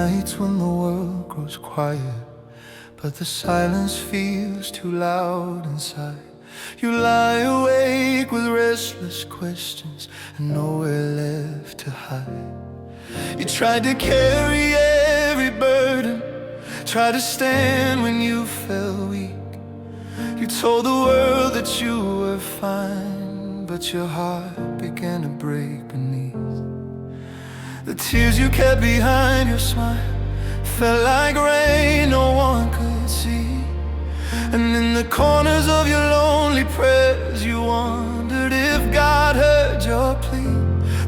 nights when the world grows quiet, but the silence feels too loud inside. You lie awake with restless questions and nowhere left to hide. You tried to carry every burden, tried to stand when you felt weak. You told the world that you were fine, but your heart began to break beneath. The tears you kept behind your smile felt like rain no one could see. And in the corners of your lonely prayers, you wondered if God heard your plea.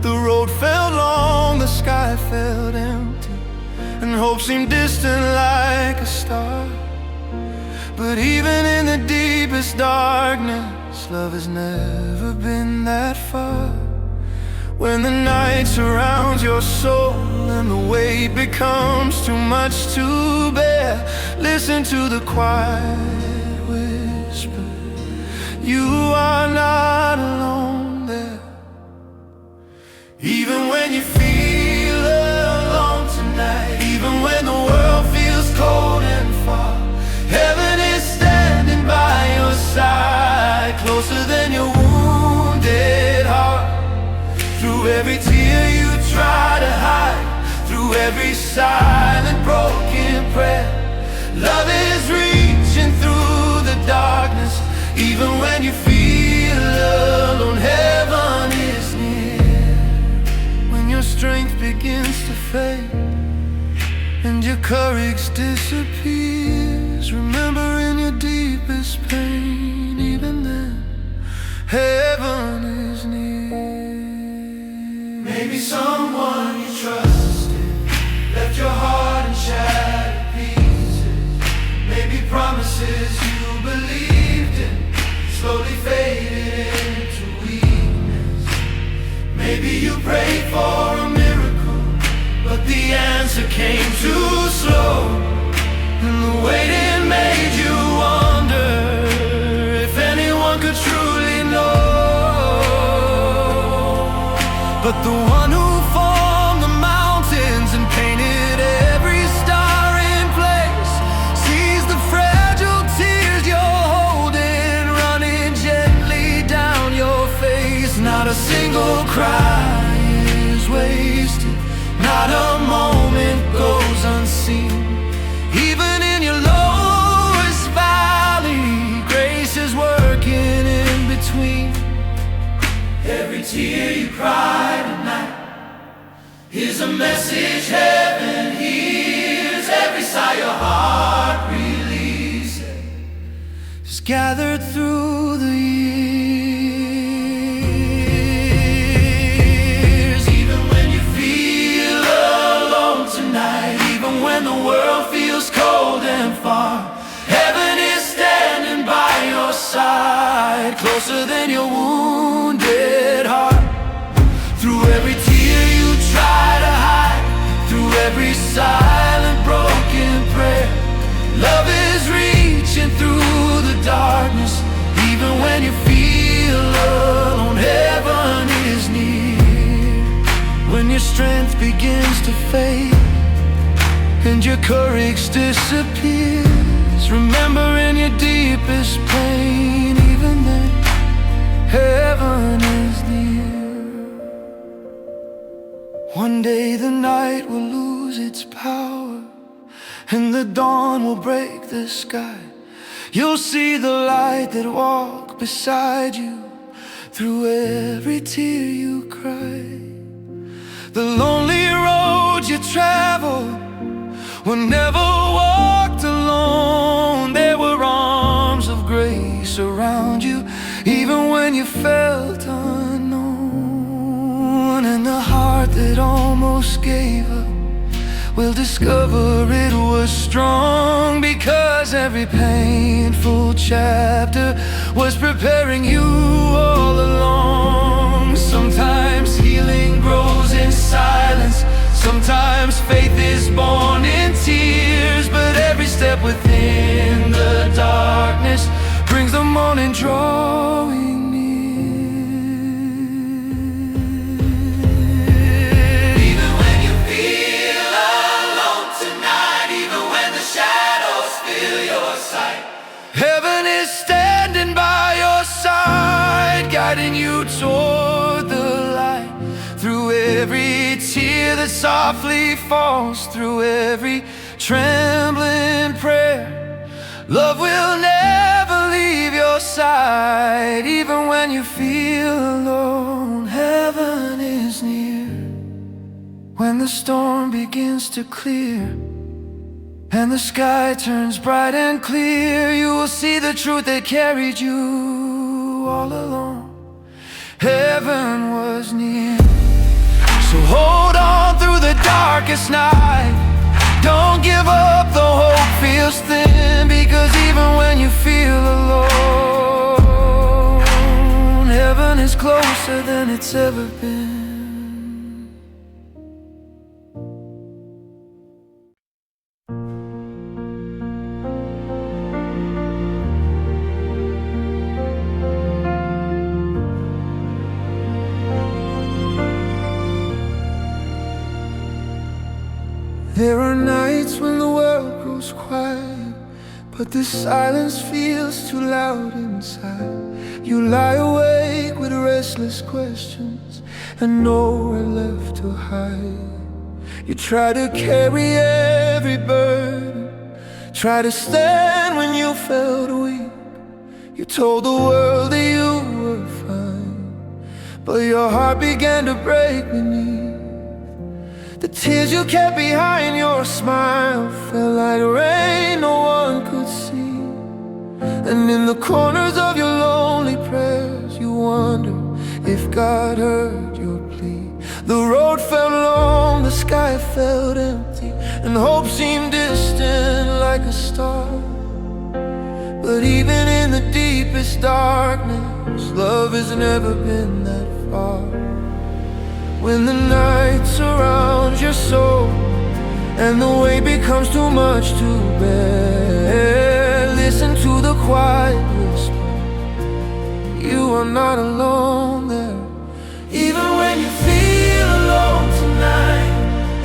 The road felt long, the sky felt empty, and hope seemed distant like a star. But even in the deepest darkness, love has never been that far. When the night surrounds your soul and the weight becomes too much to bear, listen to the quiet whisper, you are not alone there. Even when you feel alone tonight, even when the world feels cold and far, heaven is standing by your side, closer than your wounded heart. Through every tear you try to hide, through every silent broken prayer, love is reaching through the darkness. Even when you feel alone, heaven is near. When your strength begins to fade and your courage disappears, remember in your deepest pain, even then, heaven is near. Maybe someone you trusted left your heart in shattered pieces. Maybe promises you believed in slowly faded into weakness. Maybe you prayed for a miracle, but the answer came too slow, and the waiting made you wonder if anyone could truly know. But the one who formed the mountains and painted every star in place sees the fragile tears you're holding running gently down your face. Not a single cry is wasted, not a moment goes unseen. Even in your lowest valley, grace is working in between. Every tear you cry tonight is a message heaven hears. Every sigh your heart releases is gathered through the years. Even when you feel alone tonight, even when the world feels cold and far, heaven is standing by your side, closer than your wounded heart. Through every tear you try to hide, through every silent broken prayer, love is reaching through the darkness. Even when you feel alone, heaven is near. When your strength begins to fade and your courage disappears, remember in your deepest pain, even then, heaven is near. One day the night will lose its power and the dawn will break the sky. You'll see the light that walks beside you through every tear you cry. The lonely road you traveled were never walked alone. There were arms of grace around you, even when you felt unknown. And the heart that almost gave up will discover it was strong, because every painful chapter was preparing you all along. Sometimes healing grows in silence, sometimes faith is born in tears, but every step within the darkness brings the morning drawing near. Even when you feel alone that softly falls through every trembling prayer. Love will never leave your side, even when you feel alone. Heaven is near when the storm begins to clear and the sky turns bright and clear. You will see the truth that carried you all along. Heaven was near. So hold on through the darkest night. Don't give up, the hope feels thin, because even when you feel alone, heaven is closer than it's ever been. There are nights when the world grows quiet, but the silence feels too loud inside. You lie awake with restless questions and nowhere left to hide. You try to carry every burden, try to stand when you felt weak. You told the world that you were fine, but your heart began to break beneath. The tears you kept behind your smile felt like rain no one could see. And in the corners of your lonely prayers, you wonder if God heard your plea. The road felt long, the sky felt empty, and hope seemed distant like a star. But even in the deepest darkness, love has never been that far. When the night surrounds your soul and the weight becomes too much to bear, listen to the quiet whisper, you are not alone there. Even when you feel alone tonight,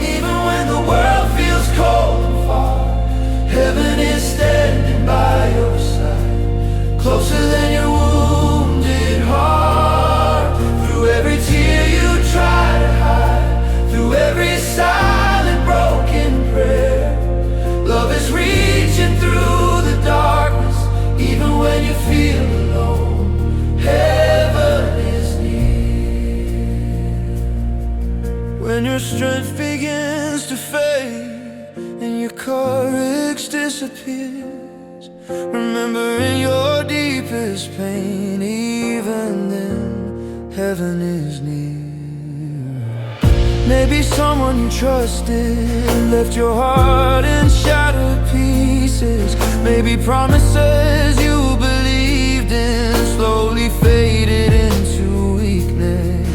even when the world feels cold and far, heaven is standing by your side, closer than your wounded heart. Through every tear you try to hide, through every silent broken prayer, love is reaching through the darkness. Even when you feel alone, heaven is near. When your strength begins to fade and your courage disappears, remember in your deepest pain, even then, heaven is near. Maybe someone you trusted left your heart in shattered pieces. Maybe promises you believed in slowly faded into weakness.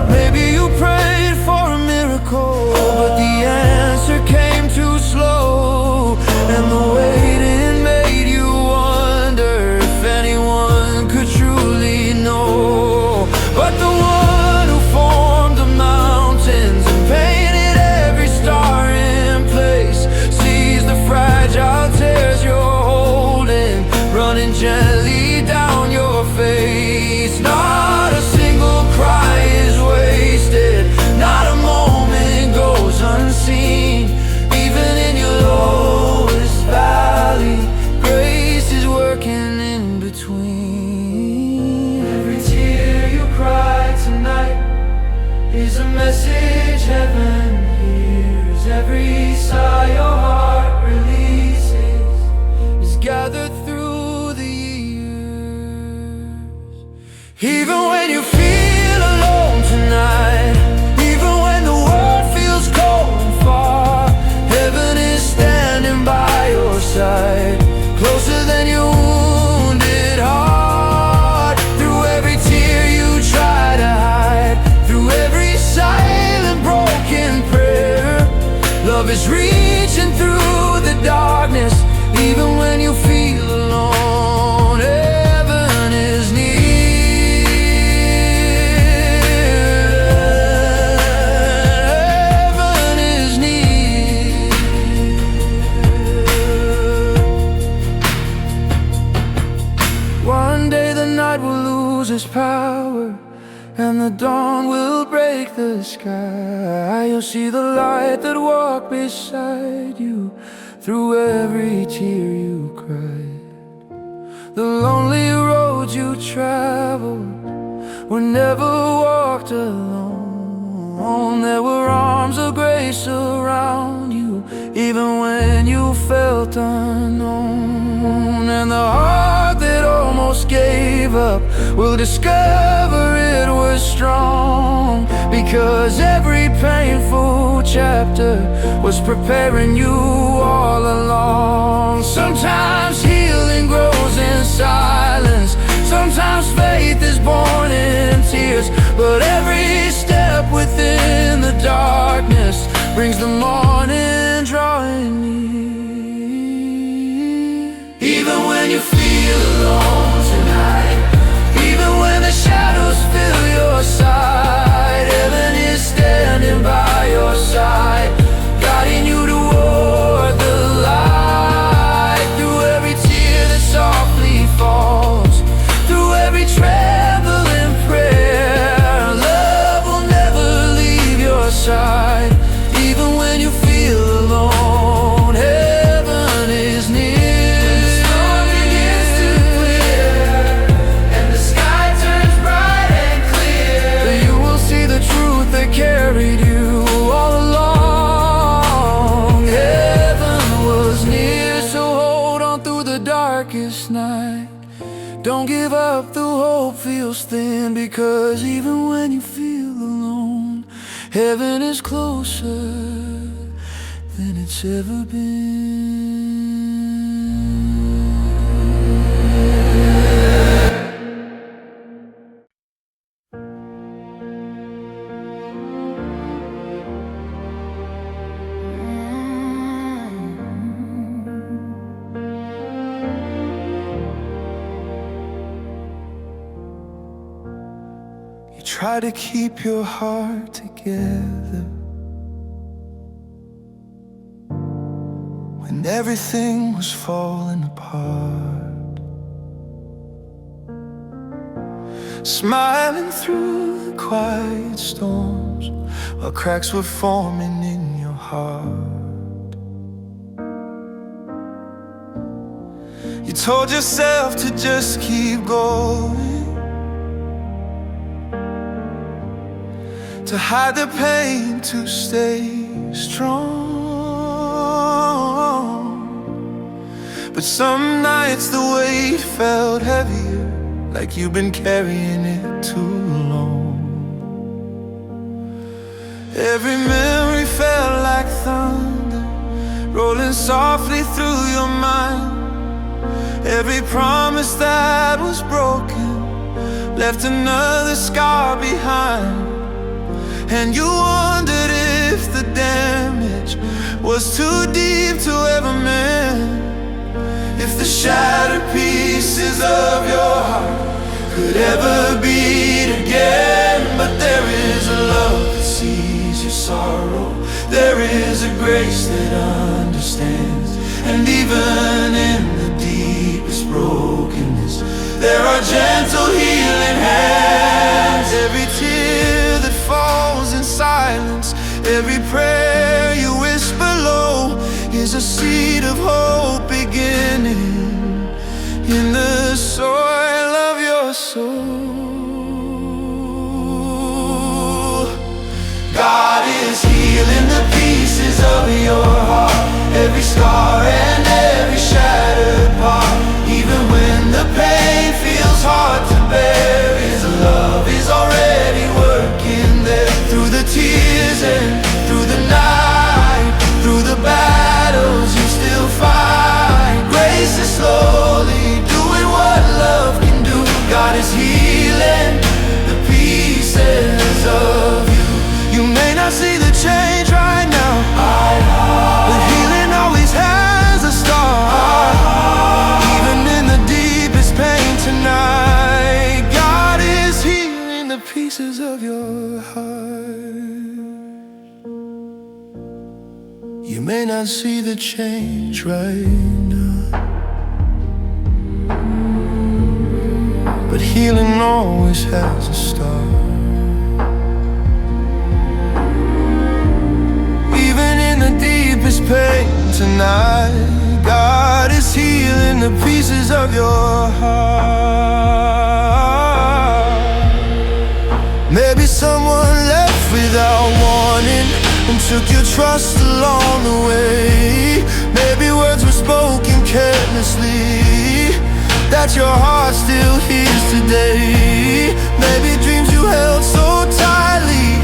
Maybe you prayed for a miracle, but the answer came too slow, and the waiting made you wonder if anyone could truly know. But the one who formed the mountains and painted every star in place sees the fragile tears you're holding, running gently down your face. Not a single cry is wasted, not a moment goes unseen. Even in your lowest valley, grace is working in between. Every tear you cry tonight is a message heaven hears. Every sigh your heart releases is gathered through the years. Even when you feel alone tonight, even when the world feels cold and far, heaven is standing by your side, closer than your wounded heart. Through every tear you try to hide, through every silent broken prayer, love is reaching through the darkness. Even when you feel alone, heaven is near. Heaven is near. One day the night will lose its power and the dawn will break break the sky, you'll see the light that walked beside you through every tear you cried. The lonely roads you traveled were never walked alone. There were arms of grace around you, even when you felt unknown. And the heart that almost gave up will discover it was strong, because every painful chapter was preparing you all along. Sometimes healing grows in silence, sometimes faith is born in tears, but every step within the darkness brings the morning drawing near. Even when you feel alone tonight, even when the shadows fill your sight, heaven is standing by your side, guiding you toward the light. Through every tear that softly falls, through every trembling prayer, love will never leave your side. Even when you feel alone, heaven is near. When the storm begins to clear and the sky turns bright and clear, you will see the truth that carried you all along. Heaven was near, so hold on through the darkest night. Don't give up, the hope feels thin, because even when you feel alone, heaven is closer than it's ever been. You try to keep your heart together when everything was falling apart, smiling through the quiet storms while cracks were forming in your heart. You told yourself to just keep going, to hide the pain, to stay strong. But some nights the weight felt heavier, like you've been carrying it too long. Every memory felt like thunder, rolling softly through your mind. Every promise that was broken left another scar behind. And you wondered if the damage was too deep to ever mend, if the shattered pieces of your heart could ever beat again. But there is a love that sees your sorrow, there is a grace that understands, and even in the deepest brokenness there are gentle healing hands. Every tear that falls in silence, every prayer you whisper low, is a seed of hope beginning in the soil of your soul. God is healing the pieces of your heart, every scar and every shattered part. Even when the pain feels hard to bear, His love is already working there. Through the tears and through the night, through the battles you still fight, grace is slowly doing what love can do. God is healing the pieces of you. You may not see the change right now, but healing always has a start. Even in the deepest pain tonight, God is healing the pieces of your heart. You may not see the change right now, but healing always has a start. deepest pain tonight. God is healing the pieces of your heart. Maybe someone left without warning and took your trust along the way. Maybe words were spoken carelessly that your heart still hears today. Maybe dreams you held so tightly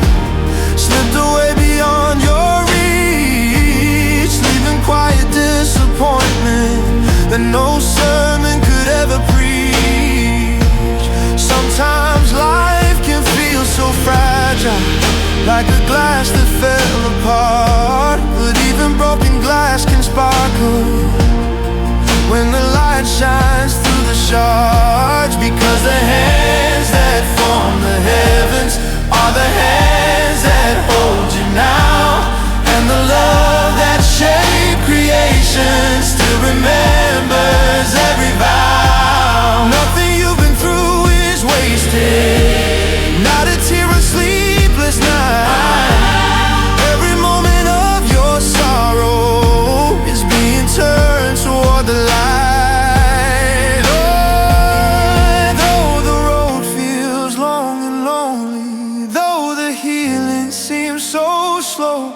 slipped away beyond your reach, leaving quiet disappointment that no sermon could ever preach. Sometimes life can feel so fragile, like a glass that fell apart. But even broken glass can sparkle when the light shines through the shards. Because the hands that form the heavens are the hands that hold you now, and the love that shaped creation still remembers every vow. Nothing you've been through is wasted, not a tear of sleepless night. Every moment of your sorrow is being turned toward the light. Oh, though the road feels long and lonely, though the healing seems so slow,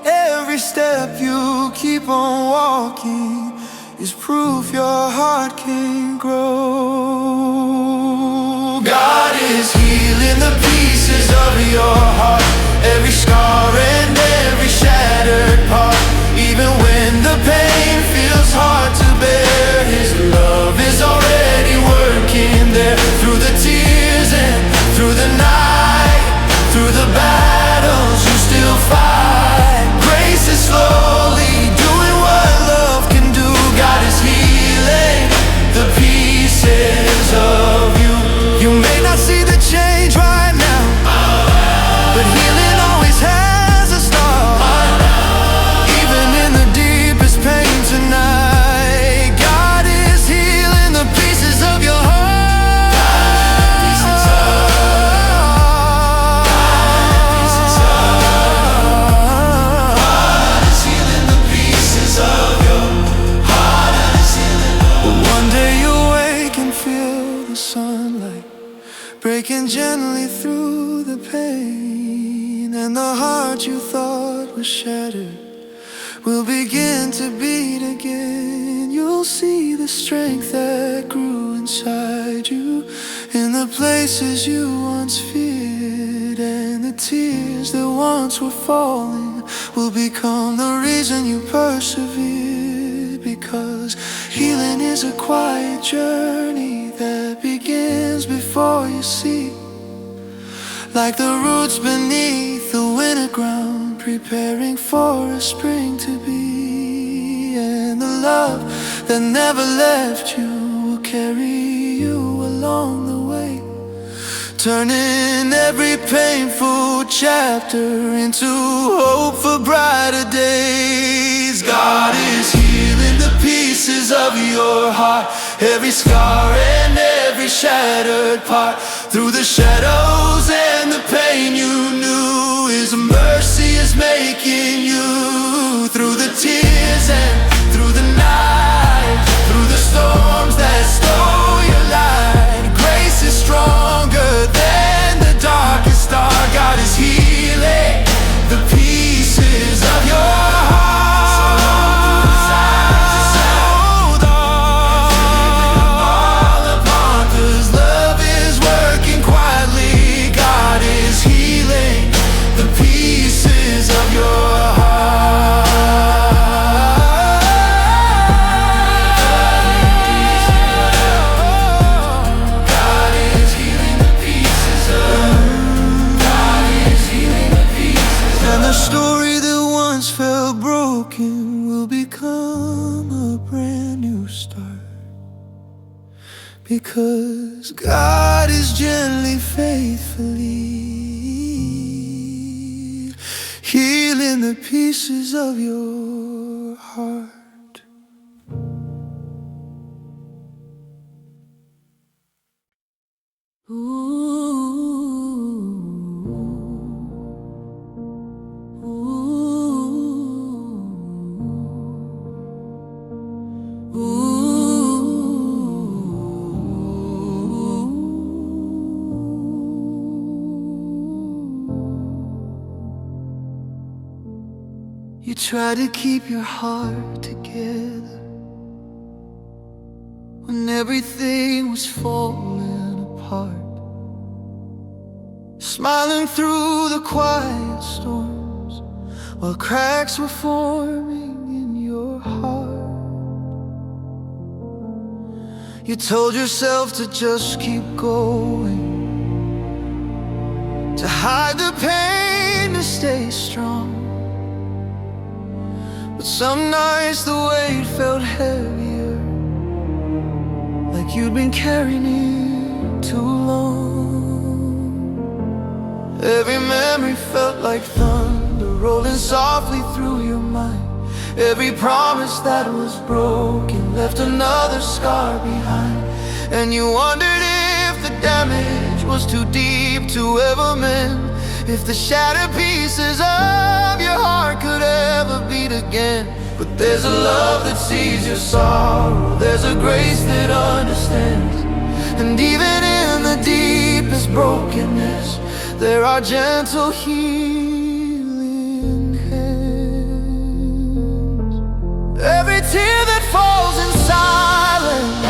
every step you keep on walking is proof your heart can grow. God is healing the pieces of your heart, every scar and every shattered part. Even when the pain feels hard to bear, His love is already working there. Through the tears and through the night, through the battles you still fight, grace is slowly doing what love can do. God is healing the pieces of you. You may not see the change right now, but healing always has a start. Even in the deepest pain tonight, God is healing the pieces of your heart. God is healing the pieces of your heart. One day you'll wake and feel the sunlight breaking gently through the pain, and the heart you thought was shattered will begin to beat again. You'll see the strength that grew inside you in the places you once feared, and the tears that once were falling will become the reason you persevered. Because healing is a quiet journey that begins before you see, like the roots beneath the winter ground, preparing for a spring to be. And the love that never left you will carry you along the way, turning every painful chapter into hope for brighter days. God is healing the pieces of your heart, every scar and every shattered part. Through the shadows and the pain you knew, His mercy is making you. Through the tears and through the night, through the storms that stole your light, grace is stronger than the darkest star. God is healing the pieces of your heart. Hold on, apart, 'cause love is working quietly. God is healing the pieces of your heart. God is healing the pieces of. God is healing the pieces of. And the story that once felt broken will become a brand new start. Because God is gently, faithfully healing the pieces of your heart. Ooh. tried to keep your heart together when everything was falling apart, smiling through the quiet storms while cracks were forming in your heart. You told yourself to just keep going, to hide the pain, to stay strong. But some nights the weight felt heavier, like you'd been carrying it too long. Every memory felt like thunder rolling softly through your mind. Every promise that was broken left another scar behind. And you wondered if the damage was too deep to ever mend, if the shattered pieces of your heart could ever beat again. But there's a love that sees your sorrow, there's a grace that understands. And even in the deepest brokenness, there are gentle healing hands. Every tear that falls in silence,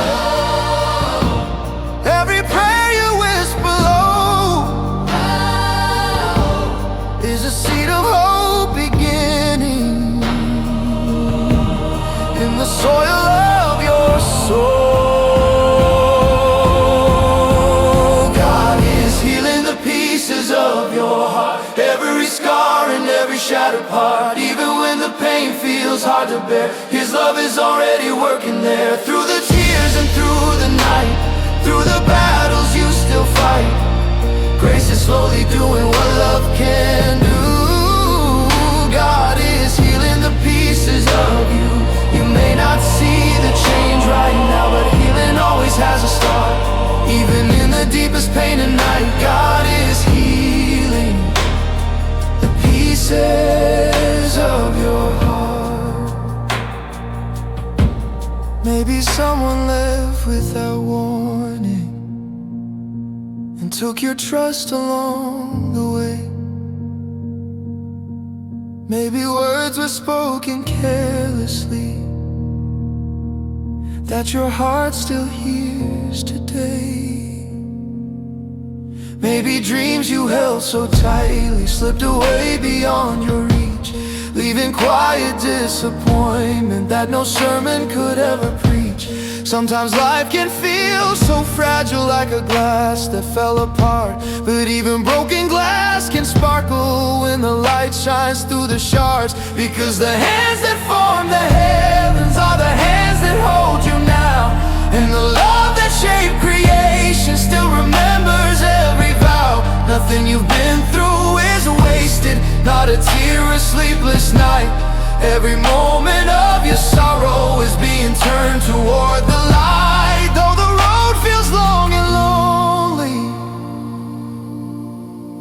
every prayer you whisper low, is a seed of hope beginning in the soil of your soul. God is healing the pieces of your heart, every scar and every shattered part. Even when the pain feels hard to bear, His love is already working there. Through the tears and through the night, through the battles you still fight, grace is slowly doing what love can do. God is healing the pieces of you. You may not see the change right now, but healing always has a start. Even in the deepest pain at night, God is healing the pieces of your heart. Maybe someone left without warning and took your trust along the way. Maybe words were spoken carelessly that your heart still hears today. Maybe dreams you held so tightly slipped away beyond your reach, leaving quiet disappointment that no sermon could ever preach. Sometimes life can feel so fragile, like a glass that fell apart. But even broken glass can sparkle when the light shines through the shards. Because the hands that form the heavens are the hands that hold you now. And the love that shaped creation still remembers every vow. Nothing you've been through is wasted, not a tear, a sleepless night. Every moment of your sorrow is being turned toward the light. Though the road feels long and lonely,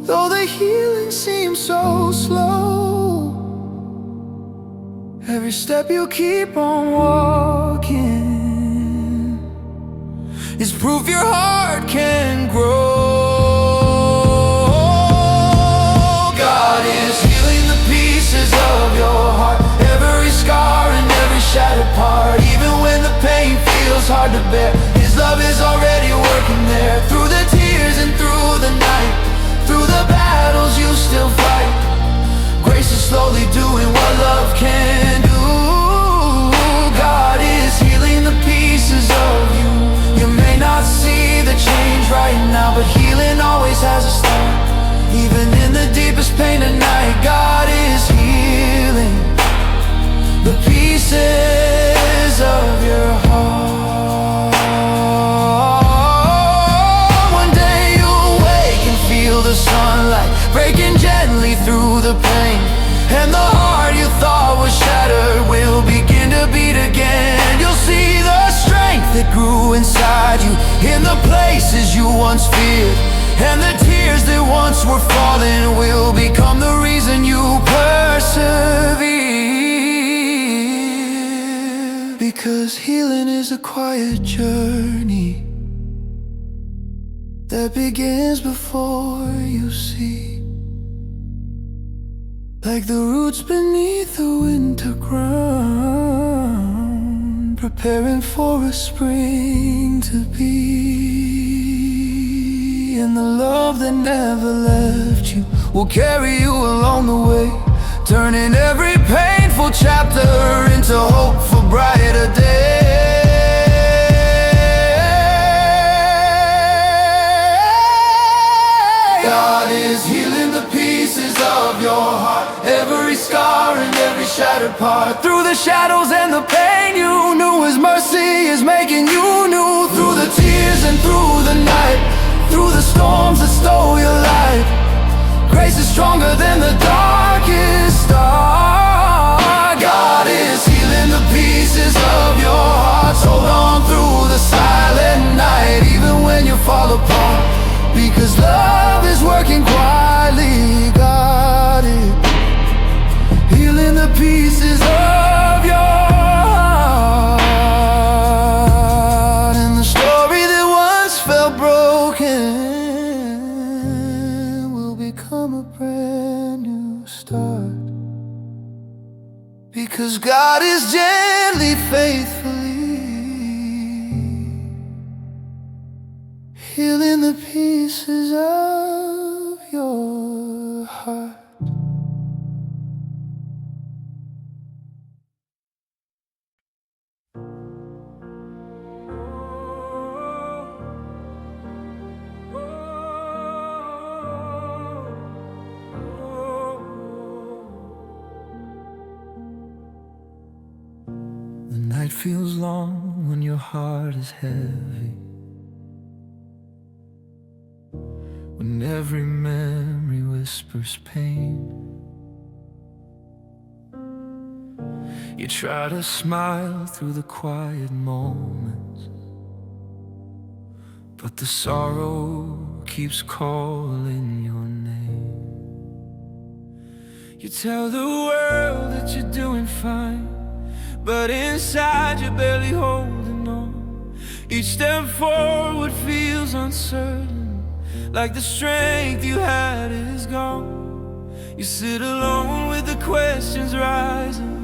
though the healing seems so slow, every step you keep on walking is proof your heart can grow. God is healing the pieces of your heart, every scar and every shattered part. Even when the pain feels hard to bear, His love is already working there. Through the tears and through the night, through the battles you still fight, grace is slowly doing what love can do. God is healing the pieces of you. You may not see the change right now, but healing always has a start. Even in the deepest pain at night, God is healing the pieces of your heart. One day you'll wake and feel the sunlight breaking gently through the pain, and the heart you thought was shattered will begin to beat again. You'll see the strength that grew inside you in the places you once feared, and the tears that once were falling will become the reason you persevere. Because healing is a quiet journey that begins before you see. like the roots beneath the winter ground, preparing for a spring to be. And the love that never left you will carry you along the way, turning every painful chapter into hope for brighter days. God is healing the pieces of your heart, every scar and every shattered part. Through the shadows and the pain you knew, His mercy is making you new. Through the tears and through the night, through the storms that stole your life, grace is stronger than the darkest star. God is healing the pieces of your heart. Hold on through the silent night, even when you fall apart, because love is working quietly. God is healing the pieces of your heart. And the story that once felt broken will become a brand new start, because God is gently, faithfully healing the pieces of your heart. The night feels long when your heart is heavy, when every memory whispers pain. You try to smile through the quiet moments, but the sorrow keeps calling your name. You tell the world that you're doing fine, but inside you're barely holding on. Each step forward feels uncertain, like the strength you had is gone. You sit alone with the questions rising,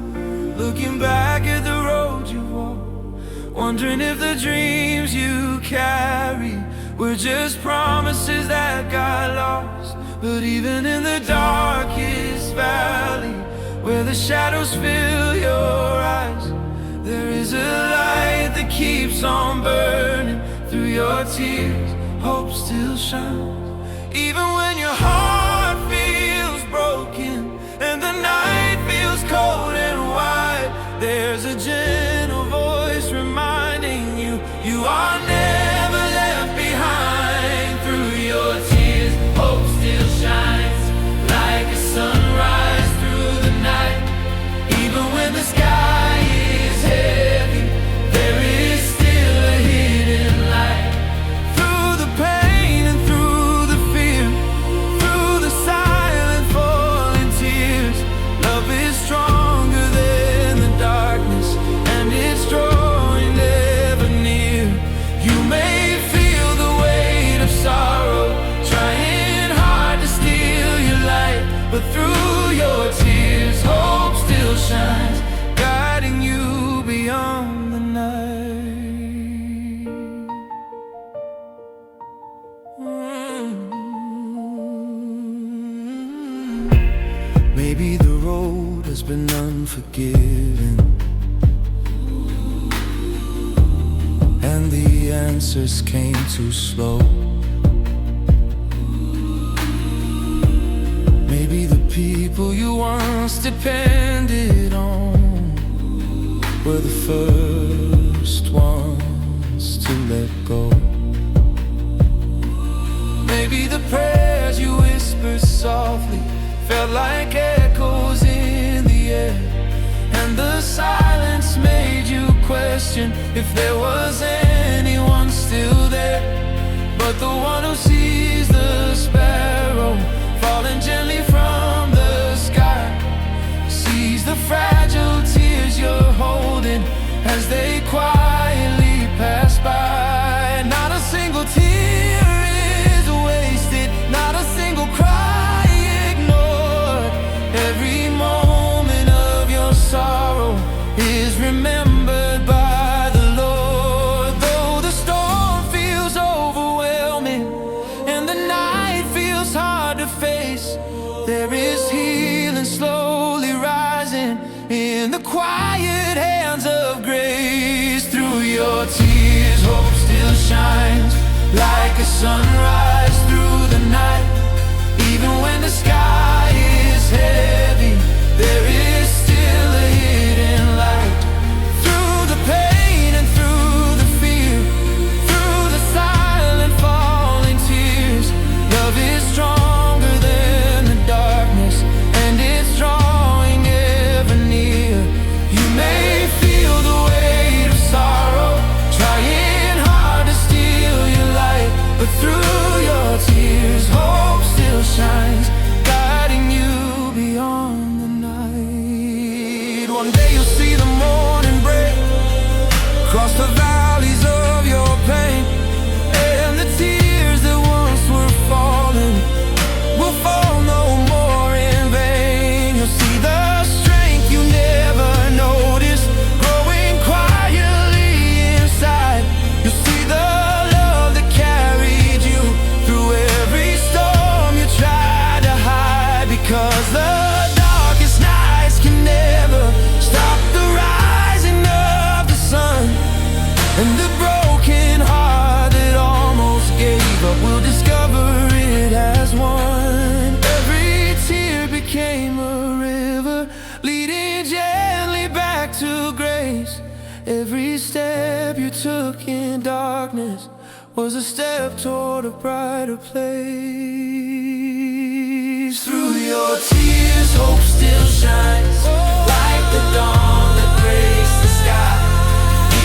looking back at the road you walked, wondering if the dreams you carry were just promises that got lost. But even in the darkest valley, where the shadows fill your eyes, there is a light that keeps on burning. Through your tears, hope still shines. Even when your heart feels broken and the night feels cold and wide, there's a gentle voice reminding you, you are never left behind. Through your tears, hope still shines like a sunrise through the night. Even when the sky is heavy, there is still a hidden light. Through the pain and through the fear, through the silent falling tears, love is stronger than the darkness, and it's drawing ever near. You may feel the weight of sorrow, trying hard to steal your light, but through your tears, hope still shines, guiding you beyond the night. Maybe the road has been unforgiving, and the answers came too slow. Maybe the people you once depended on were the first ones to let go. Maybe the prayers you whispered softly felt like echoes in the air, and the silence made you question if there was anyone still there. But the one who sees the sparrow falling gently from the sky sees the fragile tears you're holding as they quietly pass by. Not a single tear is wasted, not a single cry ignored. Every remembered by the Lord. Though the storm feels overwhelming and the night feels hard to face, there is healing slowly rising in the quiet hands of grace. Through your tears, hope still shines like a sunrise through the night. Even when the sky is heavy, there is still a hidden light. Through the pain and through the fear, through the silent falling tears, love is stronger than the darkness, and it's drawing ever near. You may feel the weight of sorrow trying hard to steal your light, but through your tears, hope still shines, guiding you beyond the night. One day you'll see the morning break across the valleys of your pain, and the tears that once were falling will fall no more in vain. You'll see the strength you never noticed growing quietly inside. You'll see the love that carried you through every storm you tried to hide, because the darkest nights can never stop the rising of the sun. And the broken heart that almost gave up will discover it has won. Every tear became a river leading gently back to grace. Every step you took in darkness was a step toward a brighter place. Through your tears, hope still shines like the dawn that breaks the sky.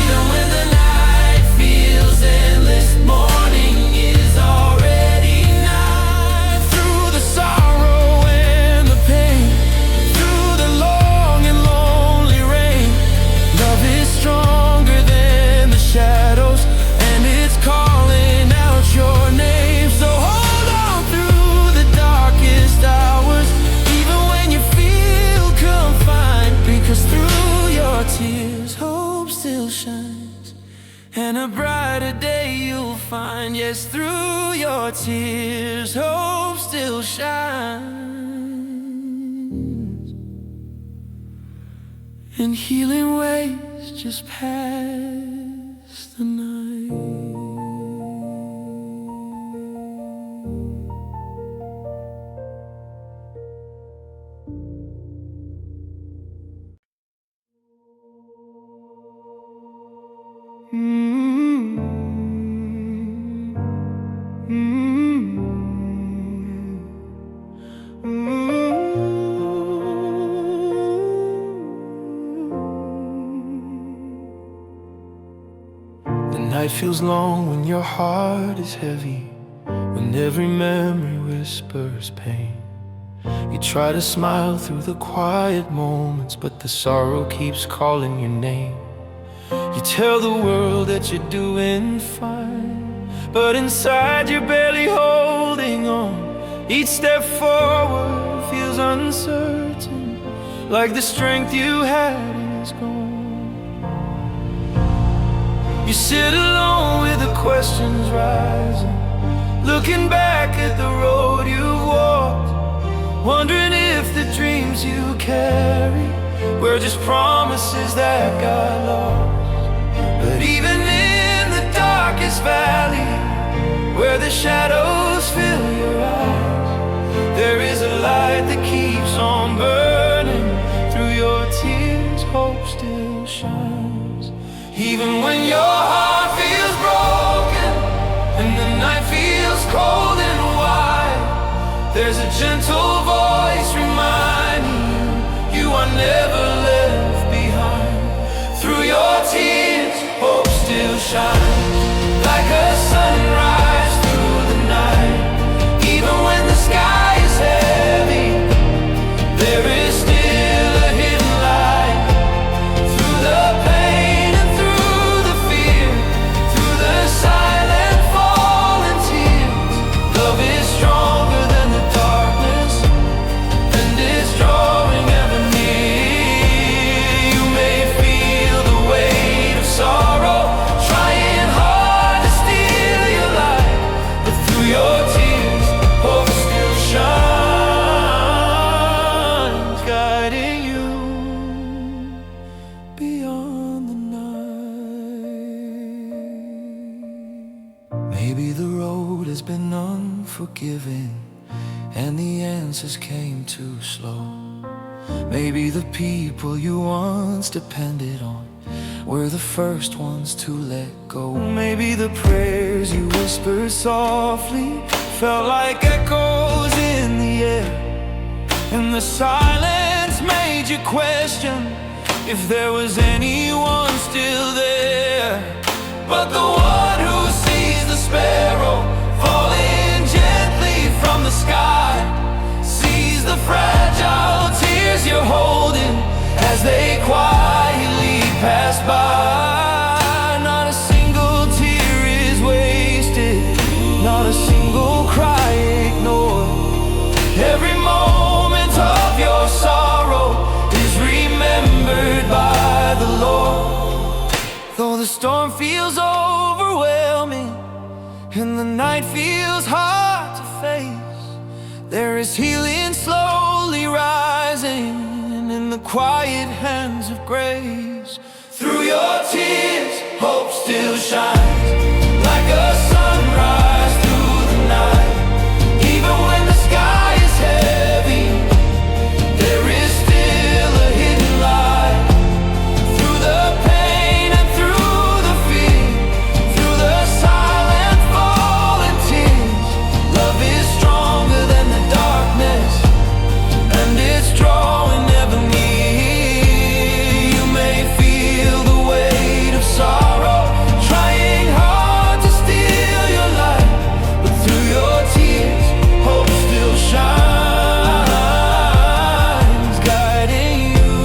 Even when the night feels endless, morning is already nigh. Through the sorrow and the pain, through the long and lonely rain, love is stronger than the shadows, and it's calling out your name. So hold on through the darkest hours, even when you feel confined, because through your tears, hope still shines, and a brighter day you'll find. Yes, through your tears, hope still shines, and healing waves just past the night. The night feels long when your heart is heavy, when every memory whispers pain. You try to smile through the quiet moments, but the sorrow keeps calling your name. You tell the world that you're doing fine, but inside you're barely holding on. Each step forward feels uncertain, like the strength you had is gone. You sit alone with the questions rising, looking back at the road you've walked, wondering if the dreams you carry were just promises that got lost. But even in the darkest valley, where the shadows fill your eyes, there is a light that keeps on burning. Through your tears, hope still shines. Even when your heart feels broken and the night feels cold and wide, there's a gentle voice reminding you are never left behind. Through your tears, hope still shines like a sunrise through the night. Even when the sky is heavy, there is still a hidden light. Through the pain and through the fear, Maybe the road has been unforgiving and the answers came too slow. Maybe the people you once depended on were the first ones to let go. Maybe the prayers you whispered softly felt like echoes in the air, and the silence made you question if there was anyone still there. But the one who sees the sparrow falling gently from the sky sees the fragile tears you're holding as they quietly pass by. Not a single tear is wasted, not a single cry ignored. Every moment of your sorrow is remembered by the Lord. Though the storm feels overwhelming and the night feels hard to face, there is healing slowly rising in the quiet hands of grace. Through your tears, hope still shines like a sunrise through the night. Even when the sky is heavy, there is still a hidden light. Through the pain and through the fear, through the silent falling tears, love is stronger than the darkness, and it's drawing ever near. You may feel the weight of sorrow trying hard to steal your life, but through your tears, hope still shines, guiding you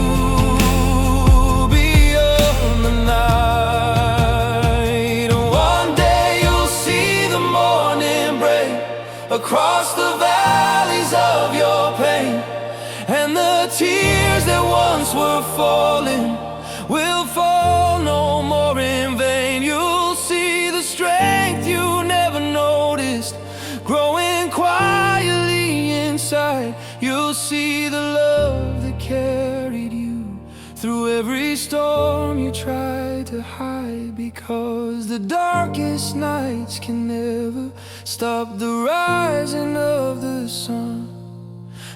beyond the night. One day you'll see the morning break across the valleys of your pain, and the tears that once were falling will fall no more in vain. You'll see the strength you never noticed growing quietly inside. You'll see the love that carried you through every storm you tried to hide, because the darkest nights can never stop the rising of the sun.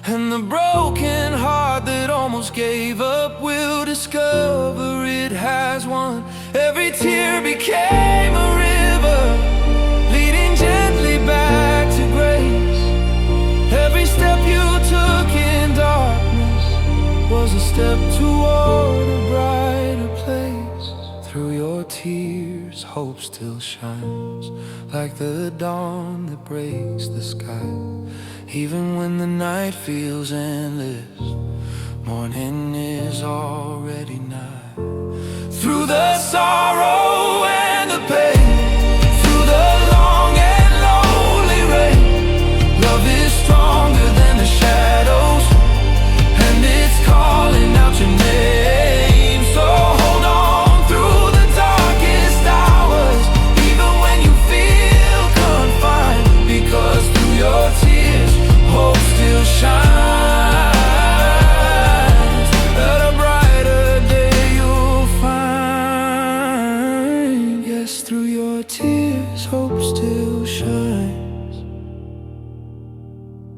And the broken heart that almost gave up will discover it has won. Every tear became a river, leading gently back to grace. Every step you took in darkness was a step toward a brighter place. Through your tears, hope still shines like the dawn that breaks the sky. Even when the night feels endless, morning is already nigh. Through the sorrow and the pain, through the long and lonely rain, love is stronger than the shadows, and it's calling out your name. So hold on through the darkest hours, even when you feel confined, because through your tears, hope still shines, that a brighter day you'll find. Yes, through your tears, hope still shines,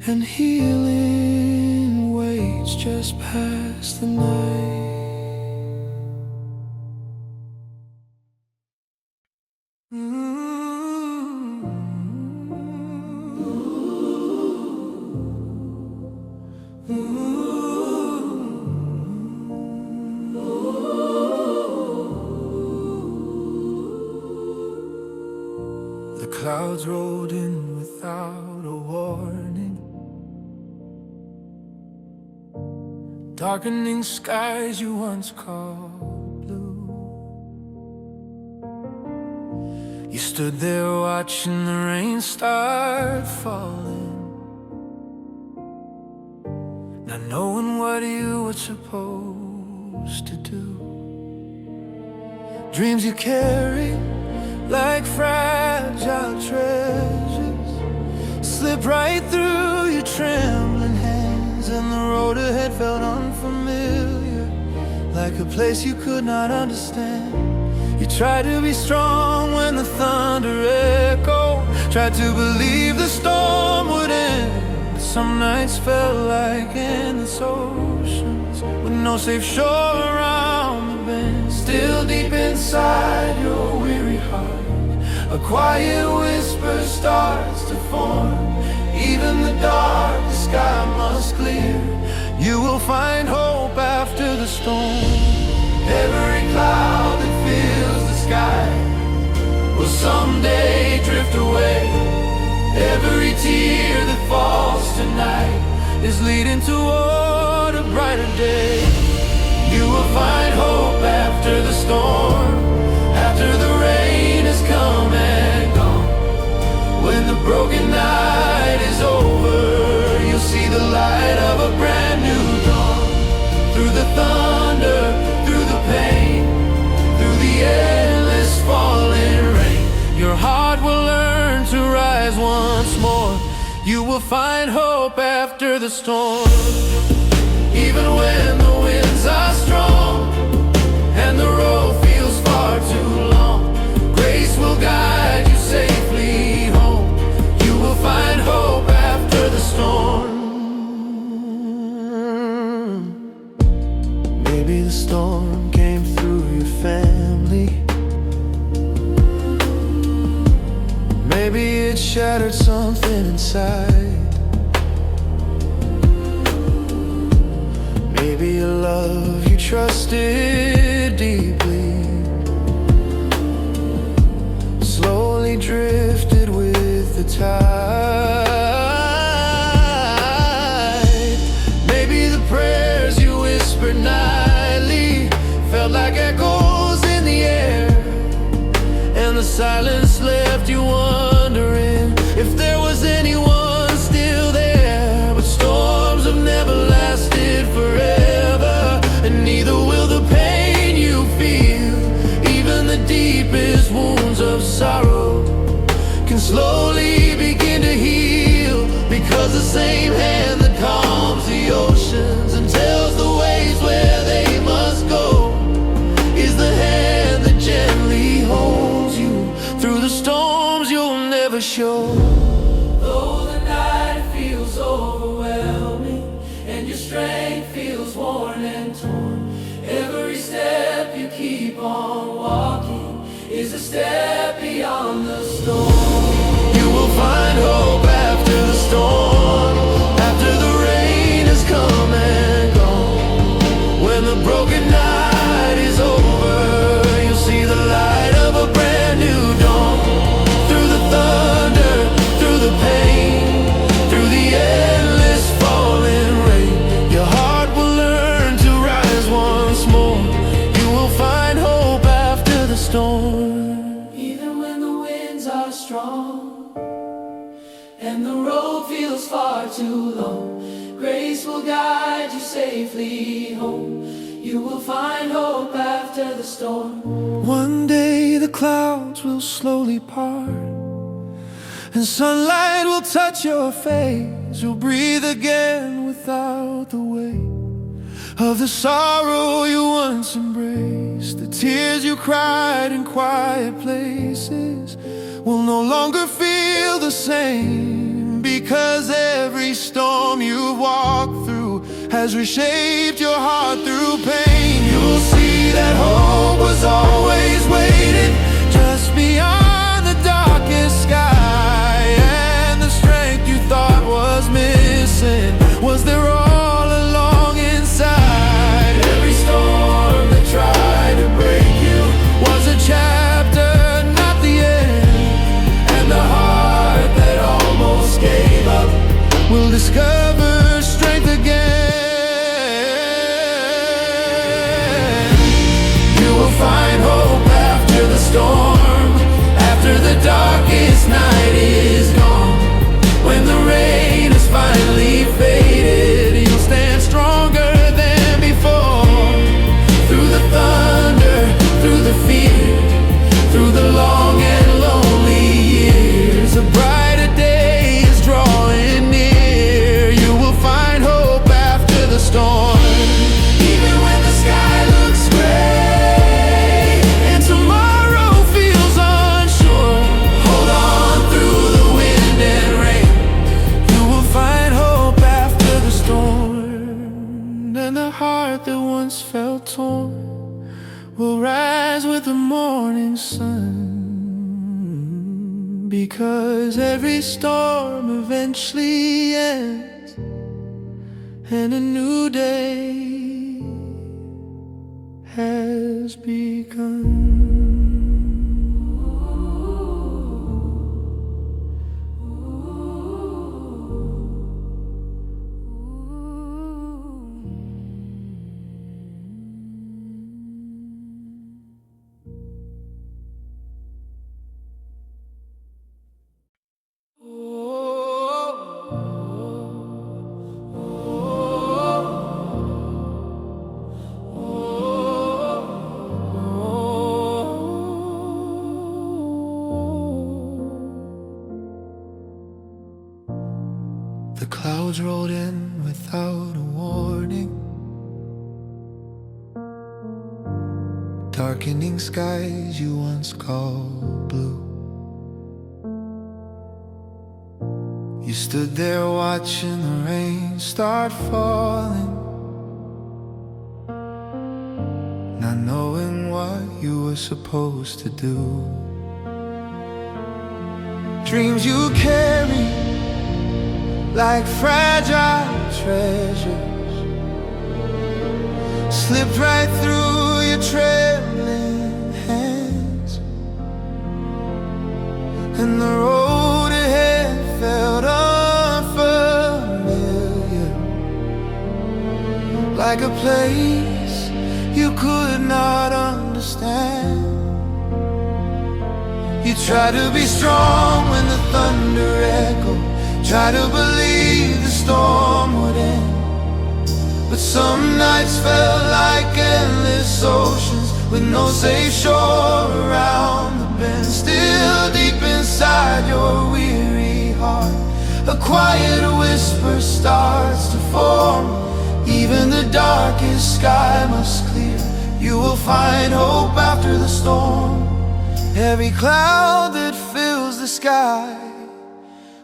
and healing waits just past the night. The clouds rolled in without a warning, darkening skies you once called blue. You stood there watching the rain start falling, not knowing what you were supposed to do. Dreams you carried like fragile treasures slip right through your trembling hands, and the road ahead felt unfamiliar, like a place you could not understand. You tried to be strong when the thunder echoed, Tried to believe the storm would end. Some nights felt like endless oceans, with no safe shore around the bend. Still deep inside your weary heart, a quiet whisper starts to form. Even the darkest sky must clear. You will find hope after the storm. Every cloud that fills the sky will someday drift away. Every tear that falls tonight is leading toward a brighter day. You will find hope after the storm, after the rain has come and gone. When the broken night is over, you'll see the light of a brand new dawn. Through the thunder, through the pain, through the endless falling rain, your heart will learn to rise once more. You will find hope after the storm. Even when the winds are strong and the road feels far too long, grace will guide you safely home. You will find hope after the storm. Maybe the storm came through your family. Maybe it shattered something inside. Maybe a love you trusted deeply slowly drifted with the tide. Maybe the prayers you whispered nightly felt like echoes in the air, and the silence left you wondering if there was anyone still there. But storms have never lasted forever, and neither will the pain you feel. Even the deepest wounds of sorrow can slowly begin to heal, because the same hand that calms the oceans and tells the waves where they must go is the hand that gently holds you through the storms you'll never show. Though the night feels overwhelming and your strength feels worn and torn, every step you keep on walking is a step beyond the storm. You will find hope after the storm, after the rain has come and gone. When the broken night is over, you'll see the light of a brand new dawn. Through the thunder, through the pain, through the endless falling rain, your heart will learn to rise once more. You will find hope after the storm. Even when the winds are strong and the road feels far too long, grace will guide you safely home. You will find hope after the storm. One day the clouds will slowly part and sunlight will touch your face. You'll breathe again without the weight of the sorrow you once embraced. The tears you cried in quiet places will no longer feel the same, because every storm you've walked through has reshaped your heart through pain. You'll see that hope was always waiting just beyond the darkest sky, and the strength you thought was missing was there all along inside. Every storm that tried to break you was a chapter, not the end, and the heart that almost gave up will discover strength again. You will find hope after the storm, after the darkest night is gone. When the rain has finally faded, you'll stand stronger than before. Through the thunder, through the fear, through the long and lonely years, a brighter day is drawing near. You will find hope after the storm. Even when the sky looks gray and tomorrow feels unsure, hold on through rise with the morning sun, because every storm eventually ends and a new day has begun. The clouds rolled in without a warning, darkening skies you once called blue. You stood there watching the rain start falling, not knowing what you were supposed to do. Dreams you carry like fragile treasures slipped right through your trembling hands, and the road ahead felt unfamiliar, like a place you could not understand. You tried to be strong when the thunder echoed, try to believe the storm would end, but some nights felt like endless oceans with no safe shore around the bend. Still deep inside your weary heart, a quiet whisper starts to form. Even the darkest sky must clear, you will find hope after the storm. Every cloud that fills the sky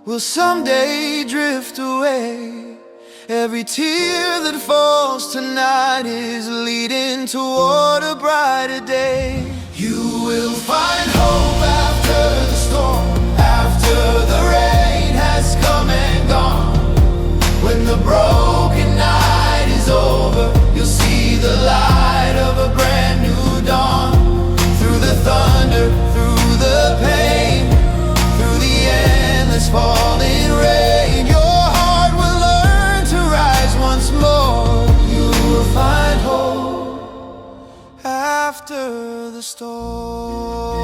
will someday drift away. Every tear that falls tonight is leading toward a brighter day. You will find hope after the storm, after the rain has come and gone. When the broken night is over, you'll see the light of a brand new dawn. Through the thunder, through the pain, through the endless falling rain, your heart will learn to rise once more. You will find hope after the storm.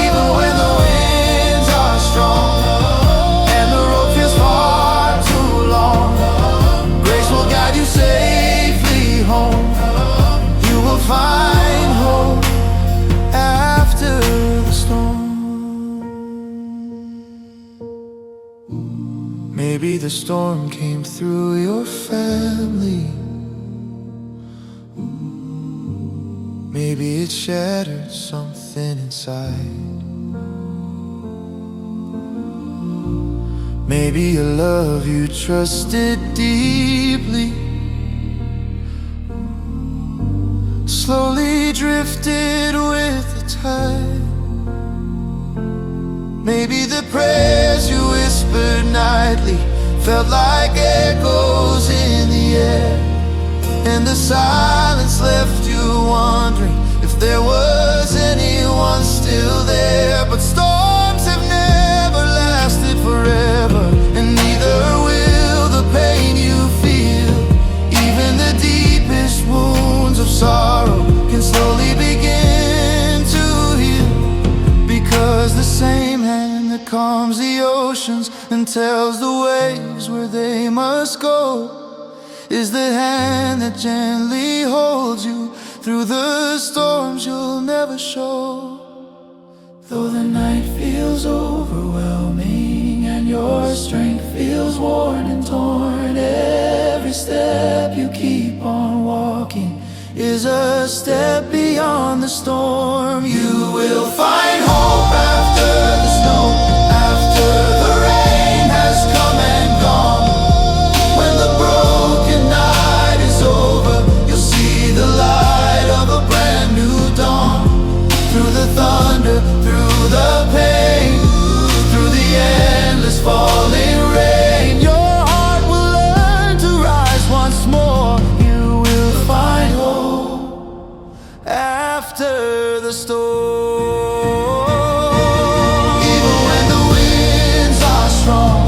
Even when the winds are strong and the road feels far too long, grace will guide you safely home. You will find hope after the storm. Maybe the storm came through your family, maybe it shattered something inside. Maybe a love you trusted deeply slowly drifted with the tide. Maybe the prayers you whispered nightly felt like echoes in the air, and the silence left you wondering if there was anyone still there. But storms have never lasted forever, and neither will the pain you feel. Even the deepest wounds of sorrow can slowly begin to heal, because the same hand that calms the oceans and tells the waves where they must go is the hand that gently holds you through the storms you'll never show. Though the night feels overwhelming and your strength feels worn and torn, every step you keep on walking is a step beyond the storm. You will find hope after the snow, after the rain has come and gone. When the broken night is over, you'll see the light of a bright after the storm. Even when the winds are strong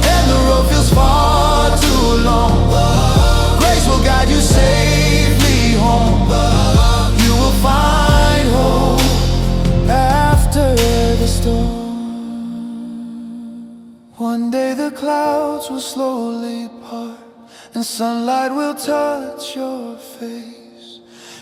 and the road feels far too long, grace will guide you safely home. You will find hope after the storm. One day the clouds will slowly part and sunlight will touch your face.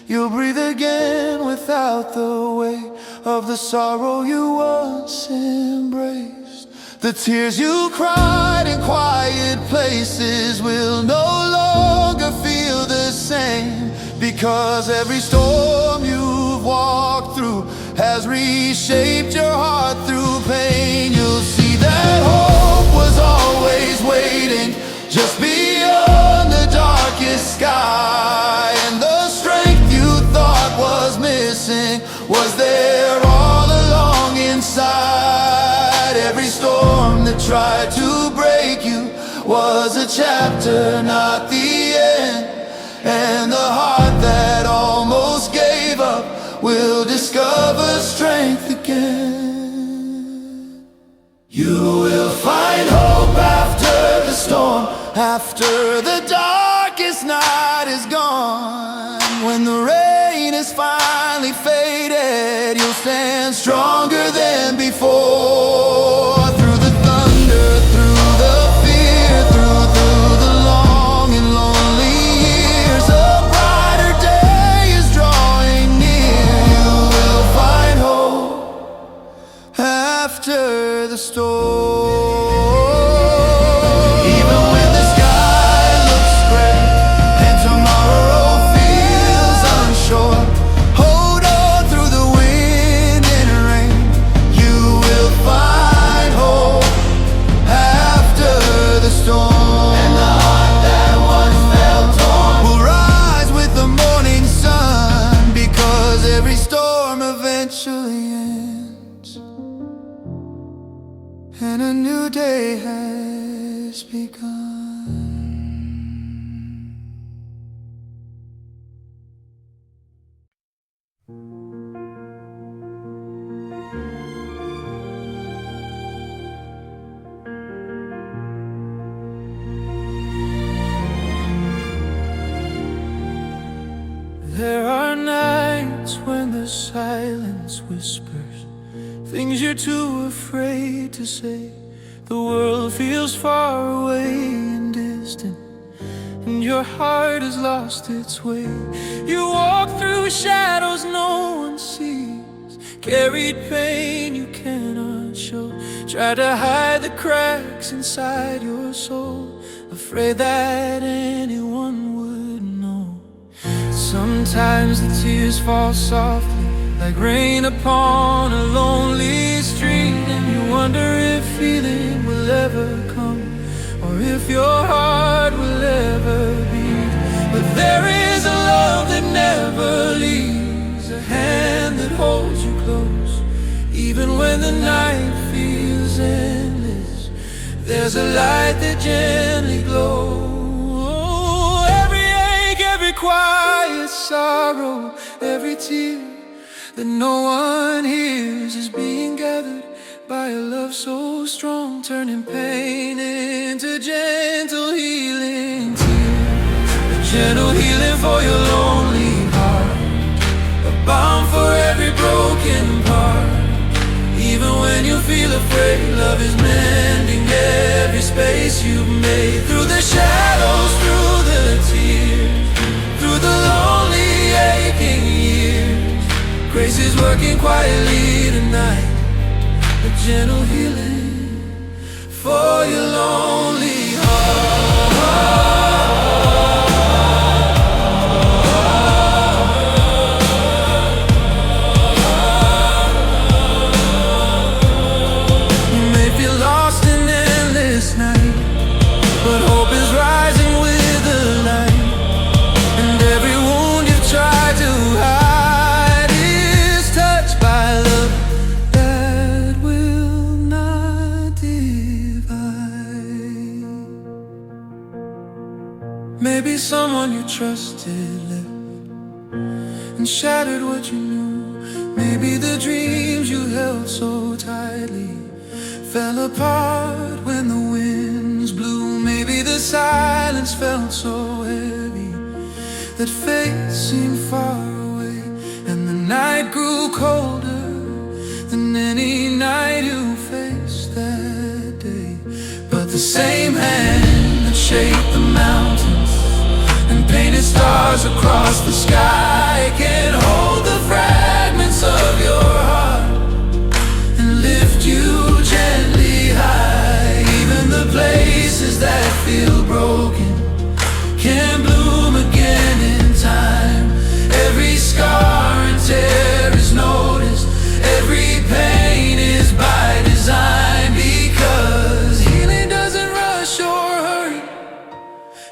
You'll breathe again without the weight of the sorrow you once embraced. The tears you cried in quiet places will no longer feel the same, because every storm you've walked through has reshaped your heart through pain. You'll see that hope was always waiting just beyond the darkest sky, and the strength you thought was missing was there all along inside. Every storm that tried to break you was a chapter, not the end, and the heart that almost gave up will discover strength again. You will find hope after the storm, after the darkest night is gone. When the rain is finally faded, you'll stand stronger than before. Through the thunder, through the fear, through the long and lonely years, a brighter day is drawing near. You will find hope after the storm. And a new day has begun. There are nights when the silence whispers things you're too afraid to say. The world feels far away and distant, and your heart has lost its way. You walk through shadows no one sees, carried pain you cannot show. Try to hide the cracks inside your soul, afraid that anyone would know. Sometimes the tears fall softly like rain upon a lonely street, and you wonder if feeling will ever come, or if your heart will ever beat. But there is a love that never leaves, a hand that holds you close, even when the night feels endless. There's a light that gently glows. Every ache, every quiet sorrow, every tear that no one hears is being gathered by a love so strong, turning pain into gentle healing tears. A gentle healing for your lonely heart, a balm for every broken part. Even when you feel afraid, love is mending every space you've made. Through the shadows, through the tears, through the lonely aching years, grace is working quietly tonight, a gentle healing for your lonely heart. You may feel lost in endless night, but hope is rising with the light, and every wound you've tried to hide is touched by love that will not divide. Maybe someone you trusted left, and shattered what you knew. Maybe the dreams you held so tightly fell apart when the winds blew. Maybe the silence felt so heavy that fate seemed far away, and the night grew colder than any night you faced that day. But the same hand that shaped the mountains and painted stars across the sky can hold the fragments of your heart and lift you gently high. Even the places that feel broken can bloom again in time. Every scar and tear is noticed, every pain is by design, because healing doesn't rush or hurry.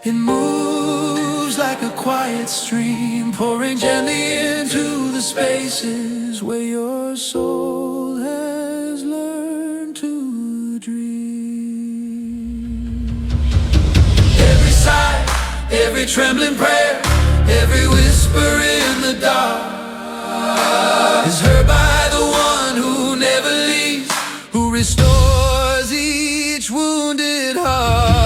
It moves like a quiet stream, pouring gently into the spaces where your soul has learned to dream. Every sigh, every trembling prayer, every whisper in the dark is heard by the one who never leaves, who restores each wounded heart.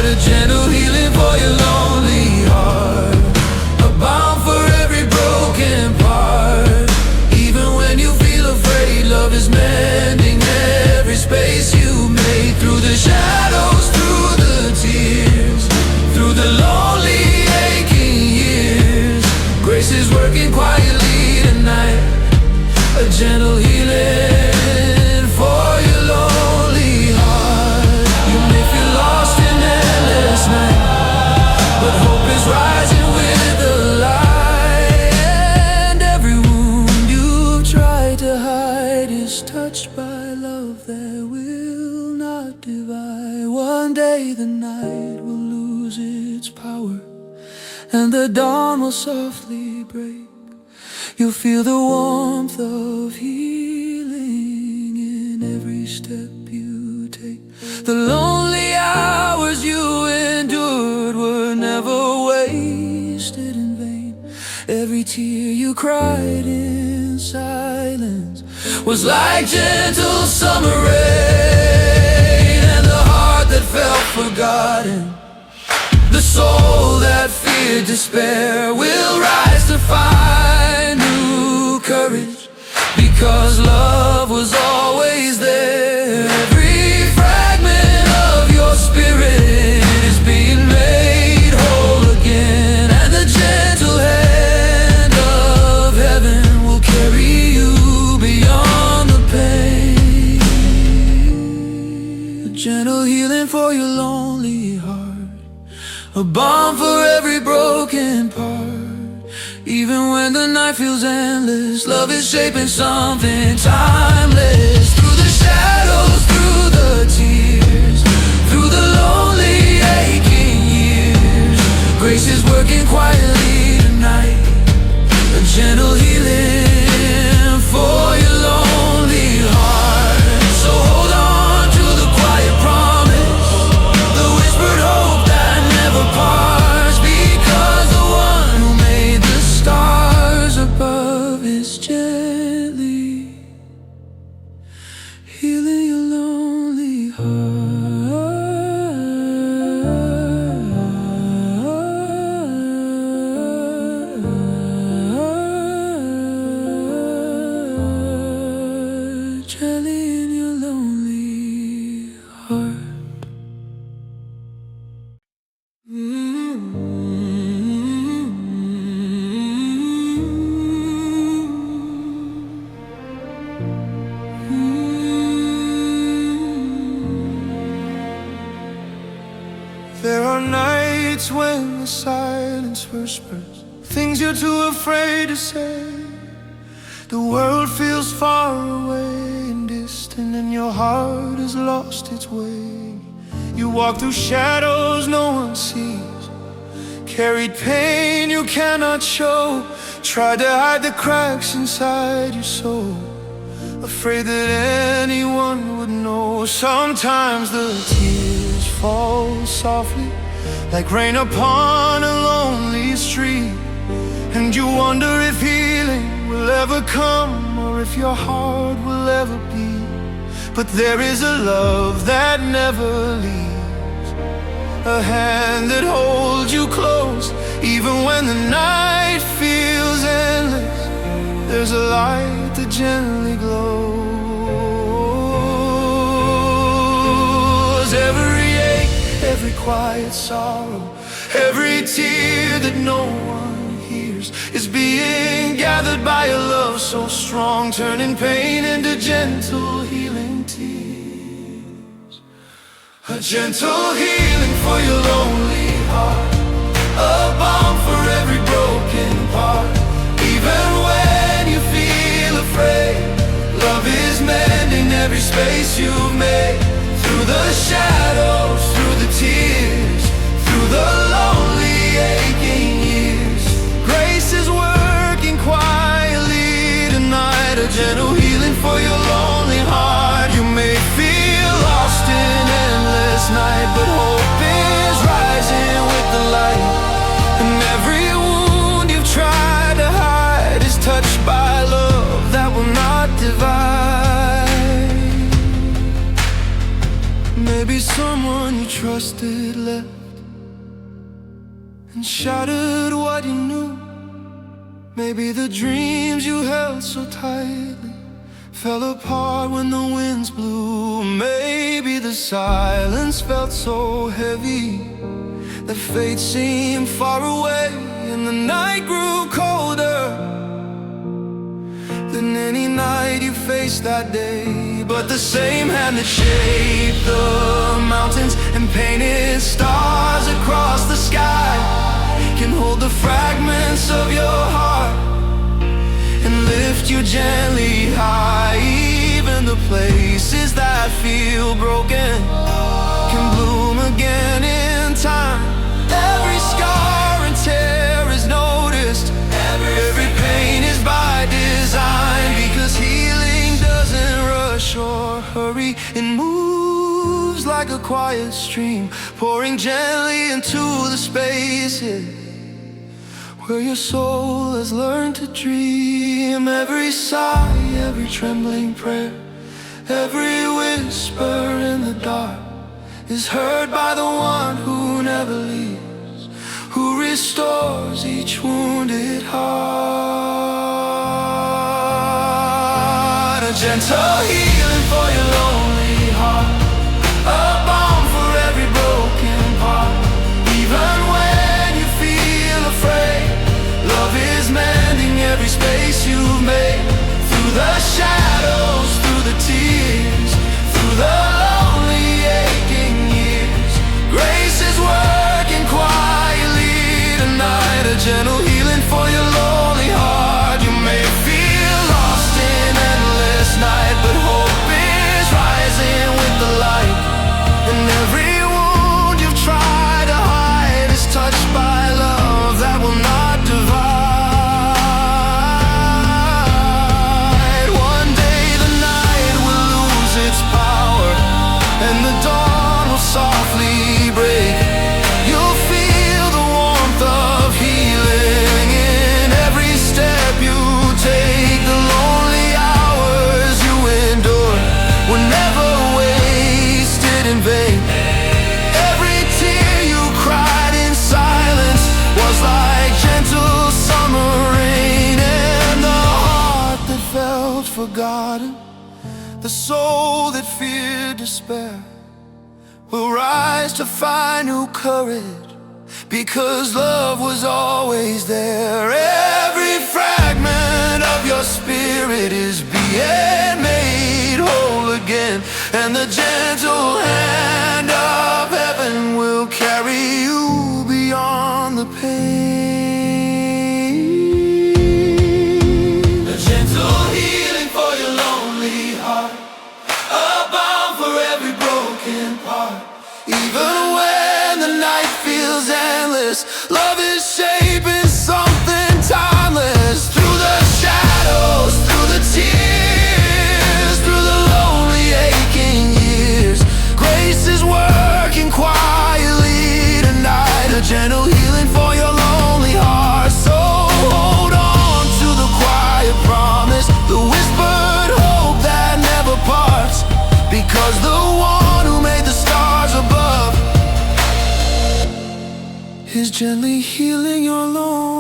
A gentle healing for your lonely heart, a balm for every broken part. Even when you feel afraid, love is mending every space you made. Through the shadows, through the tears, through the lonely aching years, grace is working quietly tonight. A gentle healing for your lonely heart. You may feel lost in endless night, but hope is rising with the light. And every wound you've tried to hide is touched by love that will not divide. One day the night will lose its power and the dawn will softly break. You'll feel the warmth of healing in every step you take. The lonely hours you endured were never wasted in vain. Every tear you cried in silence was like gentle summer rain. And the heart that felt forgotten, the soul that feared despair, will rise to find new courage, because love was always there. Every fragment of your spirit is being made whole again, and the gentle hand of heaven will carry you beyond the pain. A gentle healing for your lonely heart, a balm for every broken part. Even when the night feels endless, love is shaping something timeless. Through the shadows, through the tears, through the lonely aching years, grace is working quietly tonight. A gentle healing for your lonely heart. So hold on to the quiet promise, the whispered hope that never parts, because the one who made the stars above is gently healing your lonely heart, gently in your lonely heart. There are nights when the silence whispers things you're too afraid to say. The world feels far away and distant, and your heart has lost its way. You walk through shadows no one sees, carried pain you cannot show, tried to hide the cracks inside your soul, afraid that anyone would know. Sometimes the tears fall softly like rain upon a lonely street, And you wonder if healing will ever come, or if your heart will ever beat. But there is a love that never leaves, a hand that holds you close, even when the night feels endless. There's a light that gently glows. Every ache, every quiet sorrow, every tear that no one hears is being gathered by a love so strong, turning pain into gentle healing tears. A gentle healing for your lonely heart, a balm for every broken part. Even when you feel afraid, love is mending every space you've made. Through the shadows, through the tears, through the lonely aching years, grace is working quietly tonight. A gentle healing for your lonely heart. You may feel lost in endless night, but hope is rising with the light. And every wound you've tried to hide is touched by love that will not divide. Maybe someone you trusted left and shattered what you knew. Maybe the dreams you held so tightly fell apart when the winds blew. Maybe the silence felt so heavy that fate seemed far away, and the night grew colder than any night you faced that day. But the same hand that shaped the mountains and painted stars across the sky can hold the fragments of your heart and lift you gently high. Even the places that feel broken can bloom again in time. Every scar and tear is noticed, every pain is by design, because healing doesn't rush or hurry. It moves like a quiet stream, pouring gently into the spaces where your soul has learned to dream. Every sigh, every trembling prayer, every whisper in the dark is heard by the one who never leaves, who restores each wounded heart. A gentle healing for your lonely heart, a balm for every broken part. Even when you feel afraid, love is mending every space you've made. Through the shadows, through the tears, through the lonely aching years, grace is working quietly tonight. A gentle healing for your lonely heart. You may feel lost in endless night, but hope is rising with the light. And every wound you've tried to hide is touched by love that will not divide. One day the night will lose its power and the dawn will softly break. You'll feel the warmth of healing in every step you take. The lonely hours you endure were never wasted in vain. Every tear you cried in silence was like gentle summer rain. And the heart that felt forgotten, the soul that feared despair, will rise to find new courage, because love was always there. Every fragment of your spirit is being made whole again, and the gentle hand of heaven will carry you beyond the pain. A gentle healing for your lonely heart, a balm for every broken part. Even when the night feels endless, love is shaping something timeless. Through the shadows, through the tears, through the lonely aching years, gently healing your loneliness.